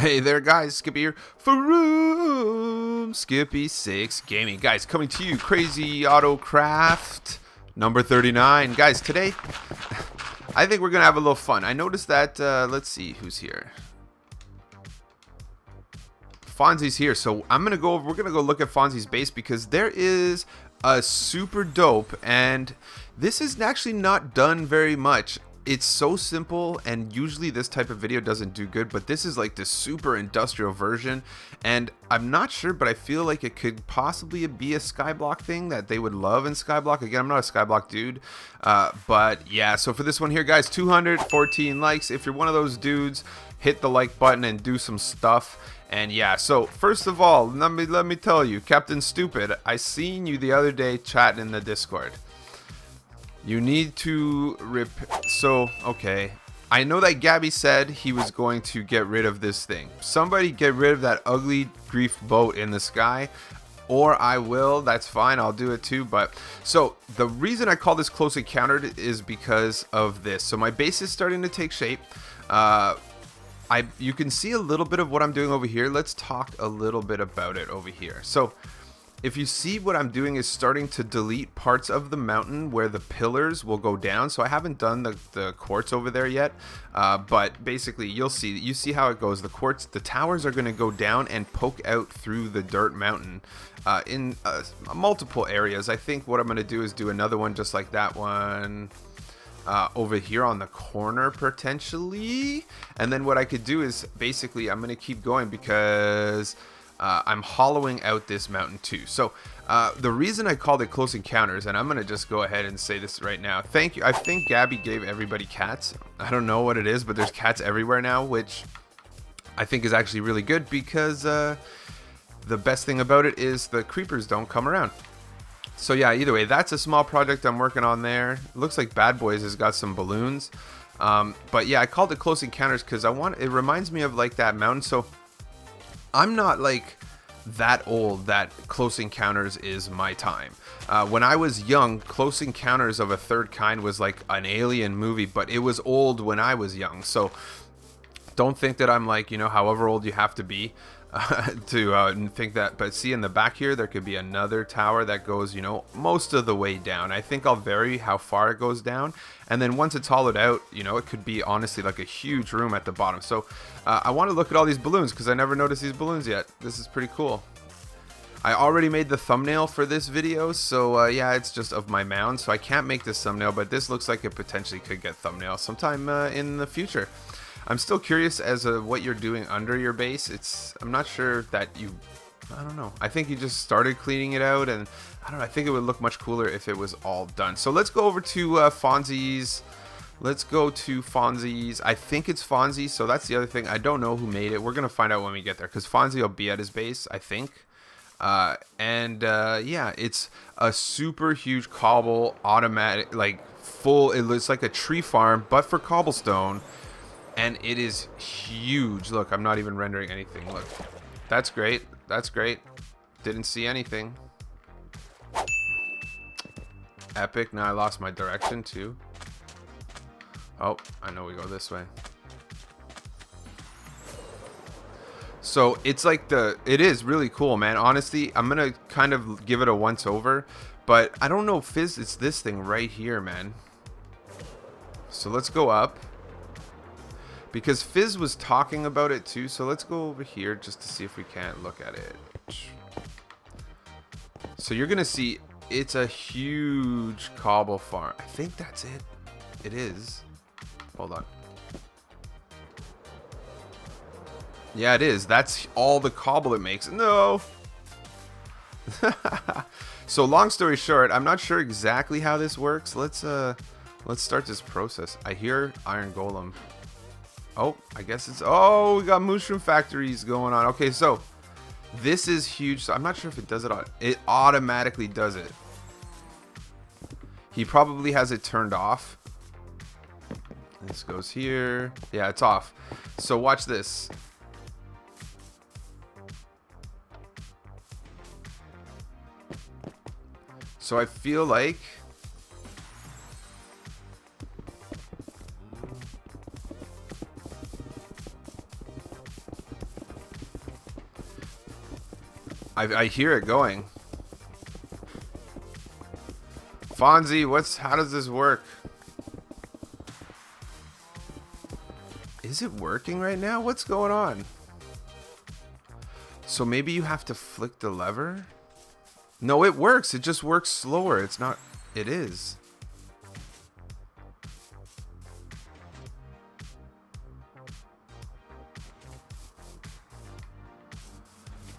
Hey there guys, Skippy here from Skippy 6 Gaming. Guys, coming to you, crazy AutoKraft number 39. Guys, today, I think we're going to have a little fun. I noticed that, let's see who's here. Fonzie's here, so we're going to go look at Fonzie's base because there is a super dope, and this is actually not done very much. It's so simple, and usually this type of video doesn't do good, but this is like the super industrial version, and I'm not sure, but I feel like it could possibly be a skyblock thing that they would love in skyblock. Again, I'm not a skyblock dude, but yeah, so for this one here, guys, 214 likes. If you're one of those dudes, hit the like button and do some stuff. And yeah, so first of all, let me tell you, Captain Stupid, I seen you the other day chatting in the Discord. You need to so, okay. I know that Gabby said he was going to get rid of this thing. Somebody get rid of that ugly grief boat in the sky. Or I will, that's fine, I'll do it too. But so the reason I call this close encountered is because of this. So my base is starting to take shape. You can see a little bit of what I'm doing over here. Let's talk a little bit about it over here. So if you see, what I'm doing is starting to delete parts of the mountain where the pillars will go down. So I haven't done the quartz over there yet, but basically you see how it goes. The towers are going to go down and poke out through the dirt mountain in multiple areas. I think what I'm going to do is do another one just like that one over here on the corner potentially. And then what I could do is basically I'm going to keep going because I'm hollowing out this mountain too. So the reason I called it close encounters, and I'm gonna just go ahead and say this right now, thank you. I think Gabby gave everybody cats. I don't know what it is, but there's cats everywhere now, which I think is actually really good because the best thing about it is the creepers don't come around. So yeah, either way, that's a small project I'm working on there. It looks like Bad Boys has got some balloons, but yeah, I called it close encounters because it reminds me of like that mountain. So I'm not like that old that Close Encounters is my time. When I was young, Close Encounters of a Third Kind was like an alien movie, but it was old when I was young. So don't think that I'm like, you know, however old you have to be to think that. But see, in the back here, there could be another tower that goes, you know, most of the way down. I think I'll vary how far it goes down. And then once it's hollowed out, you know, it could be honestly like a huge room at the bottom. So I want to look at all these balloons because I never noticed these balloons yet. This is pretty cool. I already made the thumbnail for this video, so yeah, it's just of my mound, so I can't make this thumbnail, but this looks like it potentially could get thumbnail sometime in the future. I'm still curious as to what you're doing under your base. I'm not sure that I don't know. I think you just started cleaning it out, and I don't know. I think it would look much cooler if it was all done. So let's go over to Fonzie's. Let's go to Fonzie's. I think it's Fonzie, so that's the other thing. I don't know who made it. We're going to find out when we get there, because Fonzie will be at his base, I think. Yeah, it's a super huge cobble, automatic, like full. It looks like a tree farm, but for cobblestone. And it is huge. Look, I'm not even rendering anything. Look, that's great. That's great. Didn't see anything. Epic. Now I lost my direction too. Oh, I know we go this way. So it's like it is really cool, man. Honestly, I'm going to kind of give it a once over, but I don't know if it's this thing right here, man. So let's go up. Because Fizz was talking about it too, so let's go over here just to see if we can't look at it. So you're gonna see it's a huge cobble farm. I think that's it. It is. Hold on. Yeah, it is. That's all the cobble it makes. No. So long story short, I'm not sure exactly how this works. Let's start this process. I hear iron golem. Oh, I guess it's... Oh, we got mushroom factories going on. Okay, so this is huge. So I'm not sure if it does it. It automatically does it. He probably has it turned off. This goes here. Yeah, it's off. So watch this. So I feel like... I hear it going. Fonzie, how does this work? Is it working right now? What's going on? So maybe you have to flick the lever? No, it works. It just works slower. It's not... It is.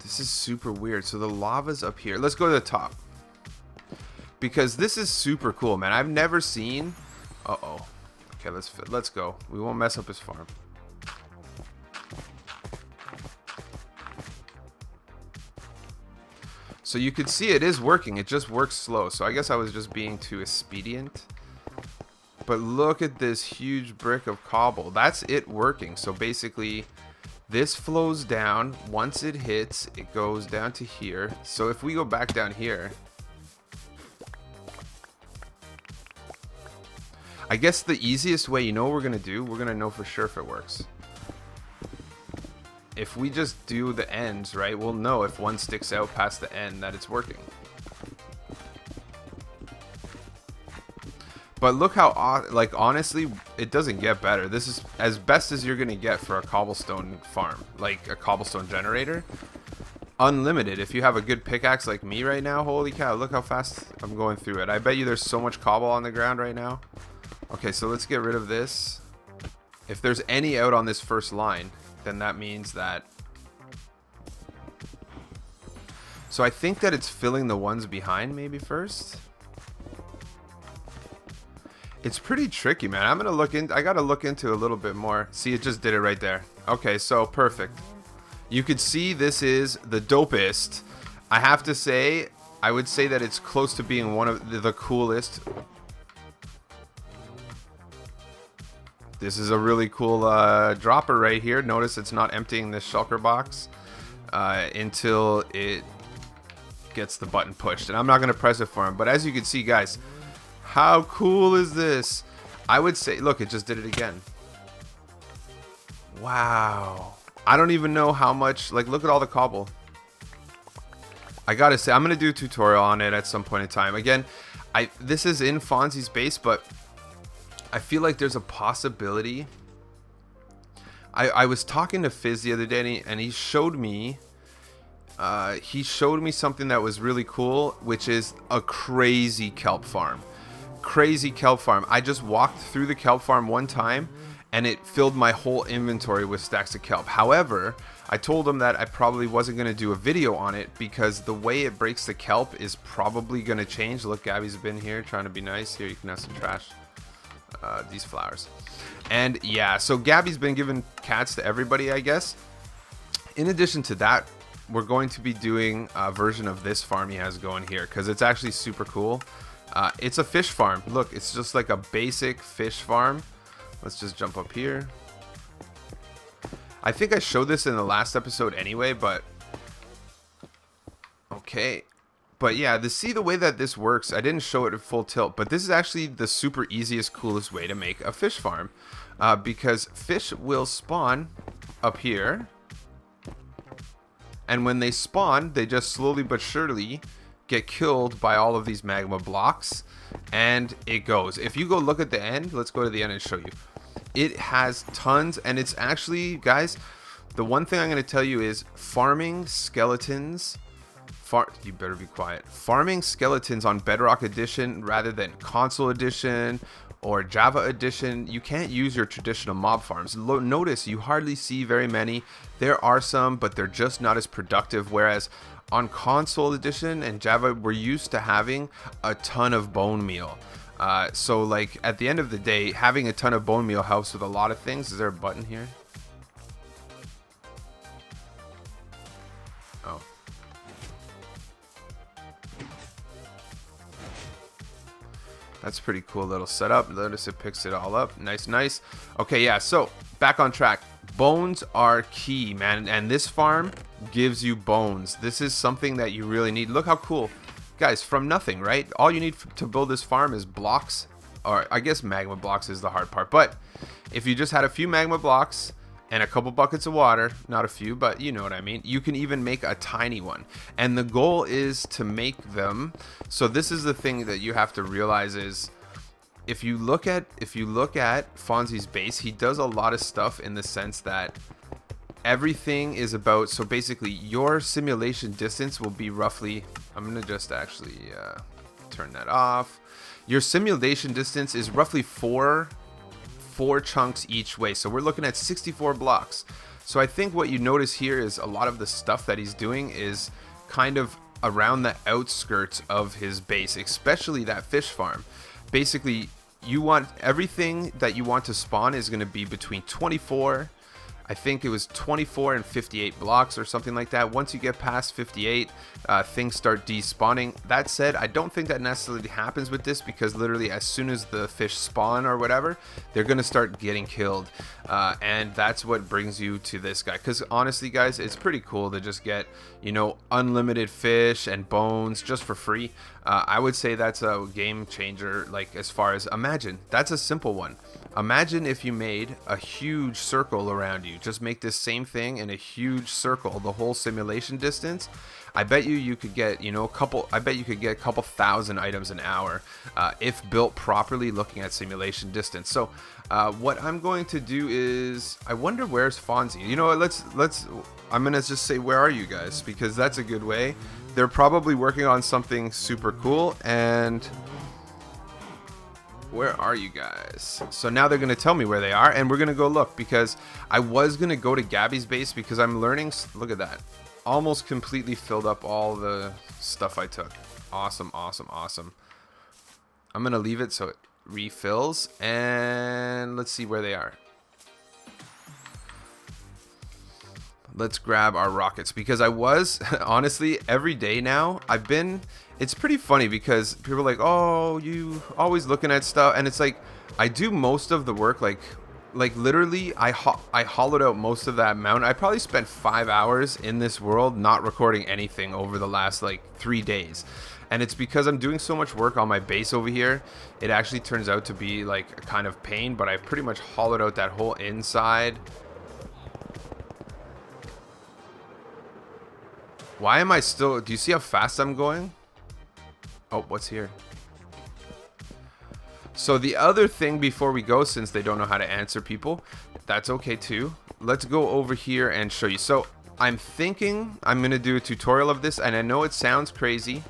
This is super weird. So the lava's up here. Let's go to the top. Because this is super cool, man. I've never seen... Uh-oh. Okay, let's go. We won't mess up his farm. So you can see it is working. It just works slow. So I guess I was just being too expedient. But look at this huge brick of cobble. That's it working. So basically, this flows down. Once it hits, it goes down to here. So if we go back down here... I guess the easiest way, you know what we're going to do? We're going to know for sure if it works. If we just do the ends, right, we'll know if one sticks out past the end that it's working. But look how, like, honestly, it doesn't get better. This is as best as you're going to get for a cobblestone farm, like a cobblestone generator. Unlimited. If you have a good pickaxe like me right now, holy cow, look how fast I'm going through it. I bet you there's so much cobble on the ground right now. Okay, so let's get rid of this. If there's any out on this first line, then that means that... So I think that it's filling the ones behind maybe first. It's pretty tricky, man. I'm gonna look in. I gotta look into a little bit more. See, it just did it right there. Okay, so perfect. You could see this is the dopest. I have to say, I would say that it's close to being one of the coolest. This is a really cool dropper right here. Notice it's not emptying this shulker box until it gets the button pushed. And I'm not going to press it for him. But as you can see, guys, how cool is this? I would say, look, it just did it again. Wow. I don't even know how much, like, look at all the cobble. I got to say, I'm going to do a tutorial on it at some point in time. Again, this is in Fonzie's base, but... I feel like there's a possibility. I was talking to Fizz the other day, and he showed me something that was really cool, which is a crazy kelp farm. Crazy kelp farm. I just walked through the kelp farm one time, and it filled my whole inventory with stacks of kelp. However, I told him that I probably wasn't going to do a video on it because the way it breaks the kelp is probably going to change. Look, Gabby's been here trying to be nice. Here, you can have some trash. These flowers. And yeah, so Gabby's been giving cats to everybody, I guess. In addition to that, we're going to be doing a version of this farm he has going here because it's actually super cool. It's a fish farm. Look, it's just like a basic fish farm. Let's just jump up here. I think I showed this in the last episode anyway, but okay. But yeah, see the way that this works, I didn't show it at full tilt, but this is actually the super easiest, coolest way to make a fish farm. Because fish will spawn up here. And when they spawn, they just slowly but surely get killed by all of these magma blocks. And it goes. If you go look at the end, let's go to the end and show you. It has tons, and it's actually, guys, the one thing I'm going to tell you is farming skeletons... You better be quiet. Farming skeletons on Bedrock Edition rather than Console Edition or Java Edition, you can't use your traditional mob farms. Notice you hardly see very many. There are some, but they're just not as productive. Whereas on Console Edition and Java, we're used to having a ton of bone meal. So like at the end of the day, having a ton of bone meal helps with a lot of things. Is there a button here? Oh. That's pretty cool little setup. Notice it picks it all up. Nice, nice. Okay, yeah, so back on track. Bones are key, man, and this farm gives you bones. This is something that you really need. Look how cool. Guys, from nothing, right? All you need to build this farm is blocks, or I guess magma blocks is the hard part. But if you just had a few magma blocks and a couple buckets of water, not a few, but you know what I mean. You can even make a tiny one, and the goal is to make them. So this is the thing that you have to realize is, if you look at Fonzie's base, he does a lot of stuff in the sense that everything is about, so basically your simulation distance will be roughly, I'm gonna just actually turn that off. Your simulation distance is roughly four chunks each way, so we're looking at 64 blocks. So I think what you notice here is a lot of the stuff that he's doing is kind of around the outskirts of his base, especially that fish farm. Basically, you want everything that you want to spawn is going to be between 24, I think it was 24 and 58 blocks or something like that. Once you get past 58, things start despawning. That said, I don't think that necessarily happens with this, because literally as soon as the fish spawn or whatever, they're going to start getting killed. And that's what brings you to this guy. Because honestly, guys, it's pretty cool to just get, you know, unlimited fish and bones just for free. I would say that's a game changer. Like, as far as, imagine, that's a simple one. Imagine if you made a huge circle around you. Just make this same thing in a huge circle, the whole simulation distance. I bet you could get, you know, I bet you could get a couple thousand items an hour if built properly, looking at simulation distance. So what I'm going to do is, I wonder where's Fonzie. You know what, I'm gonna just say, where are you guys? Because that's a good way. They're probably working on something super cool. And where are you guys? So now they're going to tell me where they are, and we're going to go look, because I was going to go to Gabby's base because I'm learning. Look at that. Almost completely filled up all the stuff I took. Awesome, awesome, awesome. I'm going to leave it so it refills, and let's see where they are. Let's grab our rockets, because I was, honestly, every day now, it's pretty funny because people are like, oh, you always looking at stuff, and it's like, I do most of the work, like literally, I hollowed out most of that mountain. I probably spent 5 hours in this world not recording anything over the last, like, 3 days. And it's because I'm doing so much work on my base over here. It actually turns out to be, like, a kind of pain, but I've pretty much hollowed out that whole inside. Why am I still... Do you see how fast I'm going? Oh, what's here? So the other thing before we go, since they don't know how to answer people, that's okay too. Let's go over here and show you. So I'm thinking I'm going to do a tutorial of this, and I know it sounds crazy.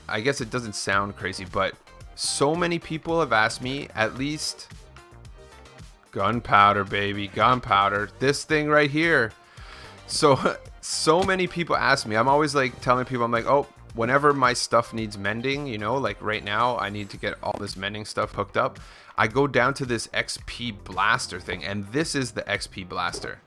I guess it doesn't sound crazy, but so many people have asked me, at least... Gunpowder, baby. Gunpowder. This thing right here. So many people ask me. I'm always like telling people, I'm like, oh, whenever my stuff needs mending, you know, like right now I need to get all this mending stuff hooked up. I go down to this XP blaster thing, and this is the XP blaster.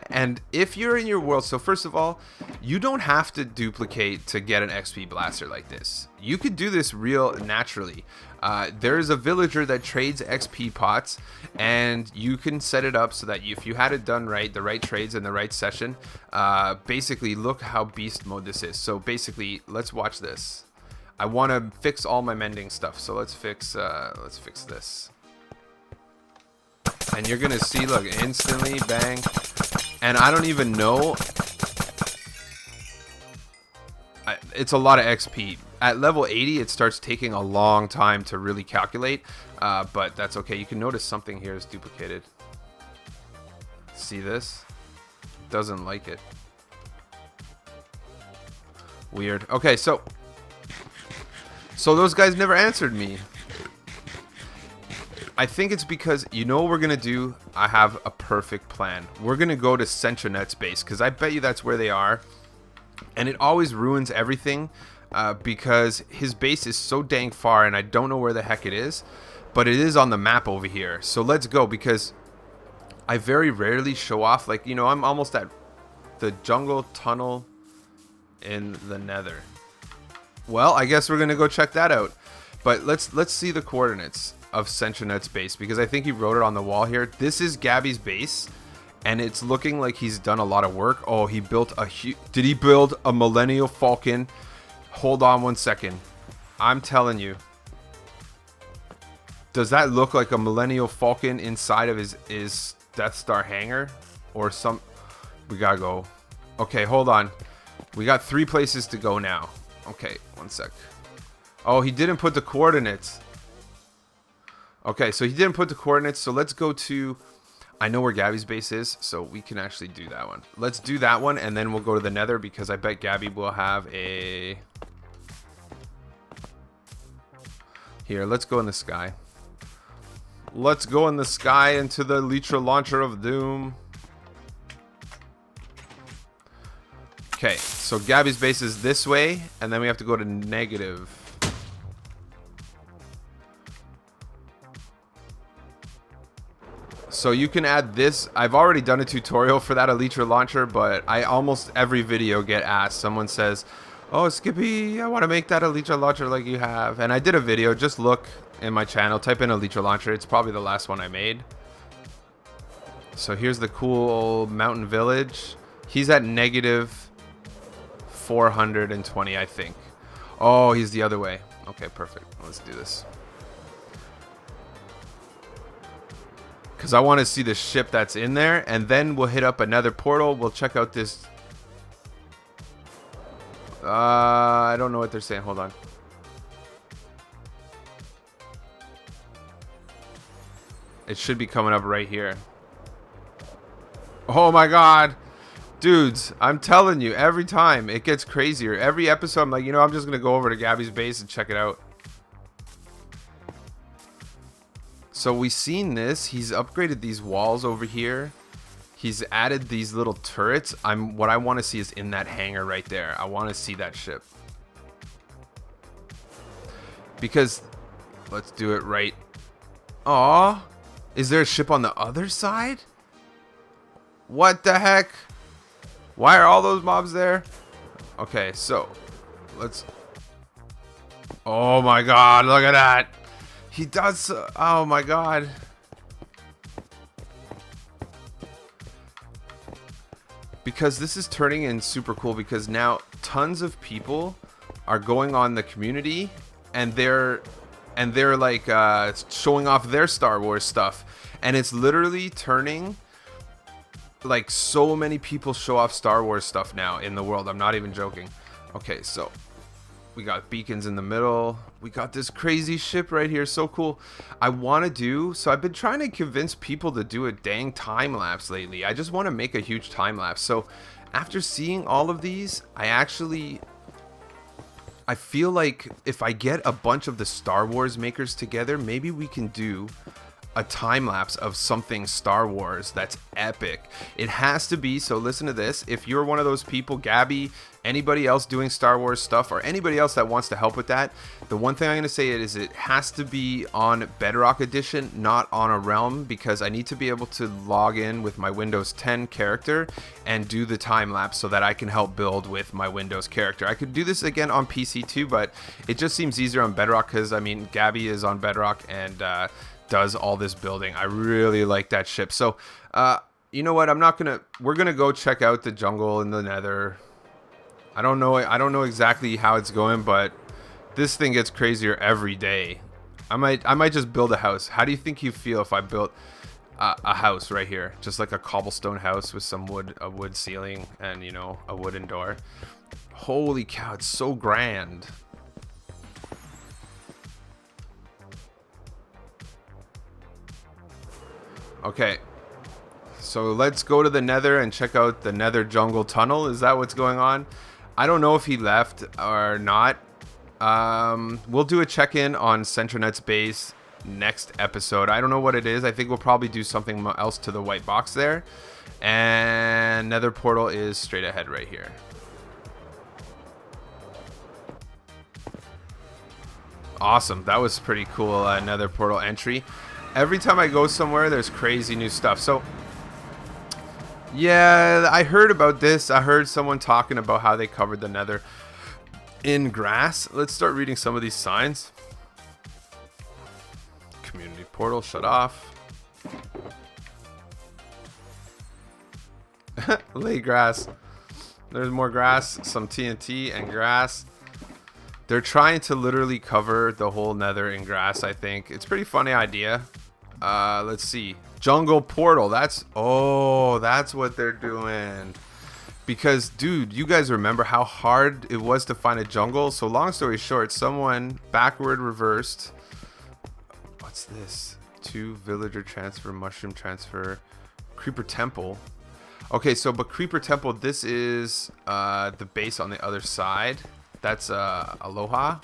And if you're in your world, so first of all, you don't have to duplicate to get an XP blaster like this. You could do this real naturally. There's a villager that trades XP pots, and you can set it up so that if you had it done right, the right trades in the right session, basically look how beast mode this is. So basically, let's watch this. I want to fix all my mending stuff, so let's fix this. And you're gonna see, look, instantly, bang. And I don't even know. It's a lot of XP. At level 80, it starts taking a long time to really calculate, but that's okay. You can notice something here is duplicated. See this? Doesn't like it. Weird. Okay, so those guys never answered me. I think it's because, you know what we're going to do? I have a perfect plan. We're going to go to Centronet's base, because I bet you that's where they are. And it always ruins everything because his base is so dang far, and I don't know where the heck it is. But it is on the map over here. So let's go, because I very rarely show off. Like, you know, I'm almost at the jungle tunnel in the Nether. Well, I guess we're going to go check that out. But let's see the coordinates of Centronet's base, because I think he wrote it on the wall here. This is Gabby's base, and it's looking like he's done a lot of work. Oh, he built a huge... Did he build a Millennial Falcon? Hold on one second. I'm telling you. Does that look like a Millennial Falcon inside of his Death Star hangar or some. We gotta go. Okay, hold on. We got 3 places to go now. Okay, one sec. Oh, he didn't put the coordinates. Okay, so he didn't put the coordinates. So let's go to. I know where Gabby's base is, so we can actually do that one. Let's do that one, and then we'll go to the Nether because I bet Gabby will have a. Here, let's go in the sky. Let's go in the sky into the Elytra launcher of doom. Okay, so Gabby's base is this way, and then we have to go to negative. So you can add this. I've already done a tutorial for that Elytra launcher, but I almost every video get asked. Someone says, oh, Skippy, I want to make that Elytra launcher like you have. And I did a video. Just look in my channel. Type in Elytra launcher. It's probably the last one I made. So here's the cool mountain village. He's at negative 420, I think. Oh, he's the other way. Okay, perfect. Let's do this. Because I want to see the ship that's in there. And then we'll hit up another portal. We'll check out this. I don't know what they're saying. Hold on. It should be coming up right here. Oh my god. Dudes, I'm telling you, every time it gets crazier. Every episode, I'm like, you know, I'm just going to go over to Gabby's base and check it out. So we've seen this. He's upgraded these walls over here. He's added these little turrets. What I want to see is in that hangar right there. I want to see that ship. Because let's do it right. Aw. Is there a ship on the other side? What the heck? Why are all those mobs there? Okay, so let's. Oh my god, look at that. He does. Oh my god. Because this is turning in super cool because now tons of people are going on the community and they're like showing off their Star Wars stuff, and it's literally turning like so many people show off Star Wars stuff now in the world. I'm not even joking. Okay, so we got beacons in the middle. We got this crazy ship right here. So cool. I want to do. So I've been trying to convince people to do a dang time lapse lately. I just want to make a huge time lapse. So after seeing all of these, I feel like if I get a bunch of the Star Wars makers together, maybe we can do a time lapse of something Star Wars that's epic. It has to be. So listen to this. If you're one of those people, Gabby, anybody else doing Star Wars stuff, or anybody else that wants to help with that, the one thing I'm going to say is it has to be on Bedrock Edition, not on a Realm, because I need to be able to log in with my Windows 10 character and do the time lapse so that I can help build with my Windows character. I could do this again on PC too, but it just seems easier on Bedrock because, I mean, Gabby is on Bedrock and does all this building. I really like that ship. So, you know what? We're going to go check out the jungle in the Nether. I don't know exactly how it's going, but this thing gets crazier every day. I might just build a house. How do you think you feel if I built a house right here? Just like a cobblestone house with some a wood ceiling and, you know, a wooden door. Holy cow, it's so grand. Okay. So let's go to the Nether and check out the Nether jungle tunnel. Is that what's going on? I don't know if he left or not. We'll do a check-in on Centronet's base next episode. I don't know what it is. I think we'll probably do something else to the white box there. And Nether portal is straight ahead right here. Awesome. That was pretty cool. Nether portal entry. Every time I go somewhere, there's crazy new stuff. So, yeah, I heard about this. I heard someone talking about how they covered the Nether in grass. Let's start reading some of these signs. Community portal shut off. Lay grass. There's more grass, some TNT and grass. They're trying to literally cover the whole Nether in grass, I think. It's a pretty funny idea. Let's see. Jungle portal. That's what they're doing. Because, dude, you guys remember how hard it was to find a jungle? So long story short, someone backward reversed. What's this? 2 villager transfer, mushroom transfer, creeper temple. Okay, so but creeper temple, this is the base on the other side. That's Aloha.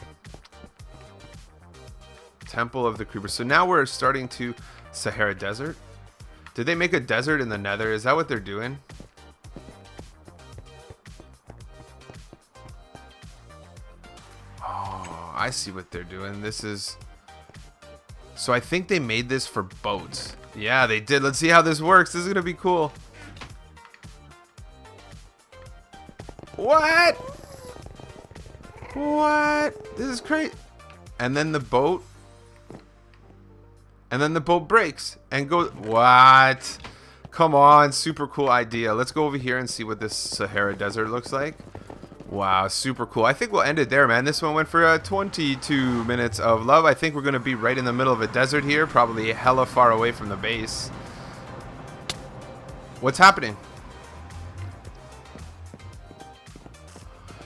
Temple of the creeper. So now we're starting to Sahara Desert. Did they make a desert in the Nether? Is that what they're doing? Oh, I see what they're doing. This is... So I think they made this for boats. Yeah, they did. Let's see how this works. This is going to be cool. What? What? This is great. And then the boat... And then the boat breaks and goes... What? Come on. Super cool idea. Let's go over here and see what this Sahara Desert looks like. Wow, super cool. I think we'll end it there, man. This one went for 22 minutes of love. I think we're going to be right in the middle of a desert here. Probably hella far away from the base. What's happening?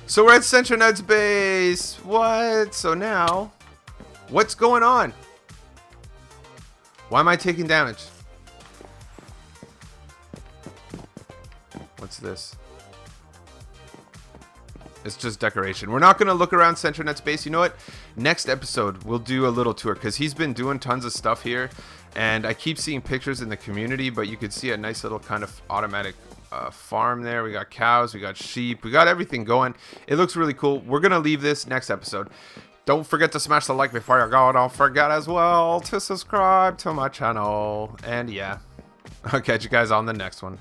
So we're at Centronut's base. What? So now, what's going on? Why am I taking damage? What's this? It's just decoration. We're not going to look around Centronut's base. You know what? Next episode, we'll do a little tour because he's been doing tons of stuff here. And I keep seeing pictures in the community, but you could see a nice little kind of automatic farm there. We got cows, we got sheep, we got everything going. It looks really cool. We're going to leave this next episode. Don't forget to smash the like before you go. Don't forget as well to subscribe to my channel. And yeah, I'll catch you guys on the next one.